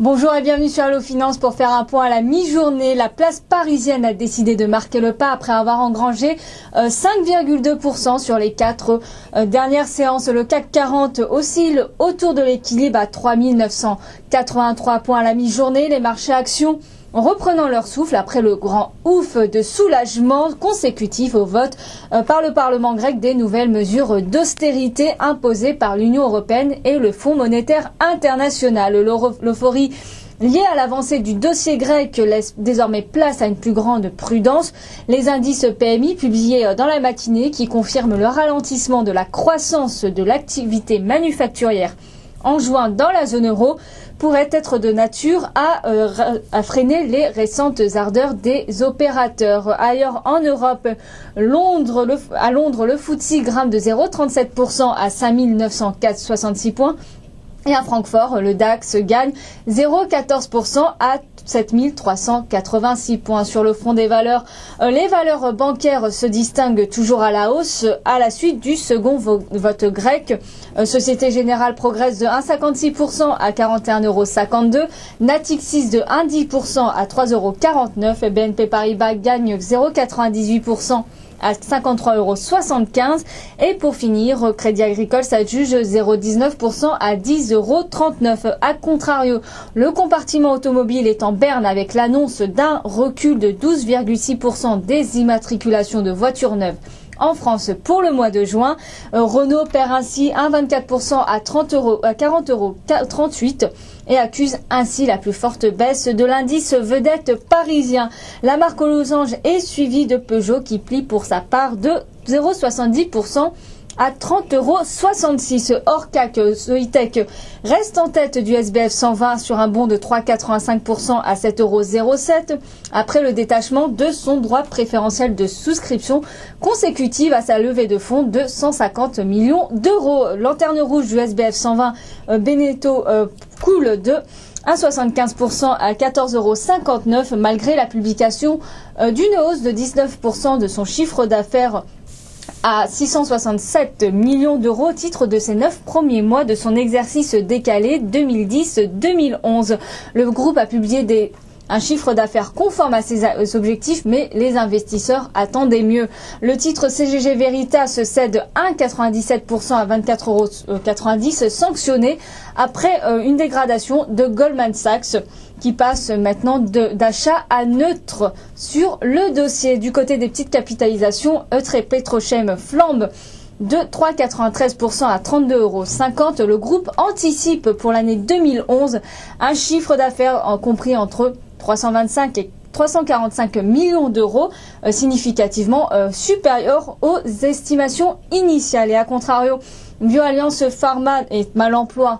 Bonjour et bienvenue sur Allo Finance pour faire un point à la mi-journée. La place parisienne a décidé de marquer le pas après avoir engrangé 5,2% sur les 4 dernières séances. Le CAC 40 oscille autour de l'équilibre à 3983 points à la mi-journée. Les marchés actions reprenant leur souffle après le grand ouf de soulagement consécutif au vote par le Parlement grec des nouvelles mesures d'austérité imposées par l'Union européenne et le Fonds monétaire international. L'euphorie liée à l'avancée du dossier grec laisse désormais place à une plus grande prudence. Les indices PMI publiés dans la matinée qui confirment le ralentissement de la croissance de l'activité manufacturière en juin dans la zone euro pourrait être de nature à freiner les récentes ardeurs des opérateurs. Ailleurs en Europe, à Londres, le FTSE grimpe de 0,37% à 5966 points. Et à Francfort, le DAX gagne 0,14% à 7386 points. Sur le front des valeurs, les valeurs bancaires se distinguent toujours à la hausse à la suite du second vote grec. Société Générale progresse de 1,56% à 41,52 €. Natixis de 1,10% à 3,49 €. BNP Paribas gagne 0,98% à 53,75 €. Et pour finir, Crédit Agricole s'adjuge 0,19% à 10,39 €. A contrario, le compartiment automobile est en berne avec l'annonce d'un recul de 12,6% des immatriculations de voitures neuves en France pour le mois de juin. Renault perd ainsi 1,24% à 40,38 € et accuse ainsi la plus forte baisse de l'indice vedette parisien. La marque aux losanges est suivie de Peugeot qui plie pour sa part de 0,70% à 30,66 €. Hors CAC, Soitec reste en tête du SBF 120 sur un bond de 3,85% à 7,07 € après le détachement de son droit préférentiel de souscription consécutive à sa levée de fonds de 150 millions d'euros. Lanterne rouge du SBF 120, Beneteau coule de 1,75% à 14,59 € malgré la publication d'une hausse de 19% de son chiffre d'affaires à 667 millions d'euros au titre de ses 9 premiers mois de son exercice décalé 2010-2011. Le groupe a publié un chiffre d'affaires conforme à ses objectifs, mais les investisseurs attendaient mieux. Le titre CGG Veritas cède 1,97% à 24,90 € sanctionné après une dégradation de Goldman Sachs qui passe maintenant d'achat à neutre sur le dossier. Du côté des petites capitalisations, Eutre et Petrochem flambent de 3,93% à 32,50 €. Le groupe anticipe pour l'année 2011 un chiffre d'affaires compris entre 325 et 345 millions d'euros, significativement supérieur aux estimations initiales. Et à contrario, BioAlliance Pharma et Malemploi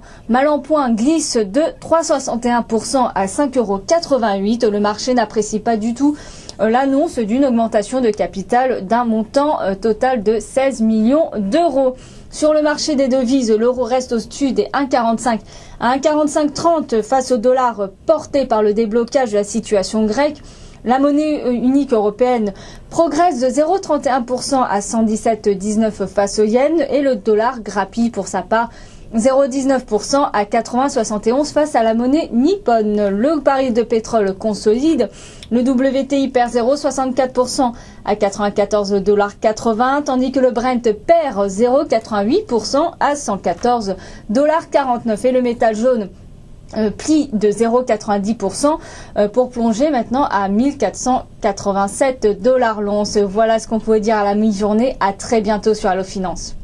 glisse de 3,61% à 5,88 €. Le marché n'apprécie pas du tout l'annonce d'une augmentation de capital d'un montant total de 16 millions d'euros. Sur le marché des devises, l'euro reste au-dessus des 1,45 à 1,4530 face au dollar porté par le déblocage de la situation grecque. La monnaie unique européenne progresse de 0,31% à 117,19 face au yen et le dollar grappille pour sa part 0,19% à 80,71 face à la monnaie nippone. Le baril de pétrole consolide. Le WTI perd 0,64% à 94,80 $, tandis que le Brent perd 0,88% à 114,49 $. Et le métal jaune plie de 0,90% pour plonger maintenant à 1487 $ l'once. Voilà ce qu'on pouvait dire à la mi-journée. À très bientôt sur Allo Finance.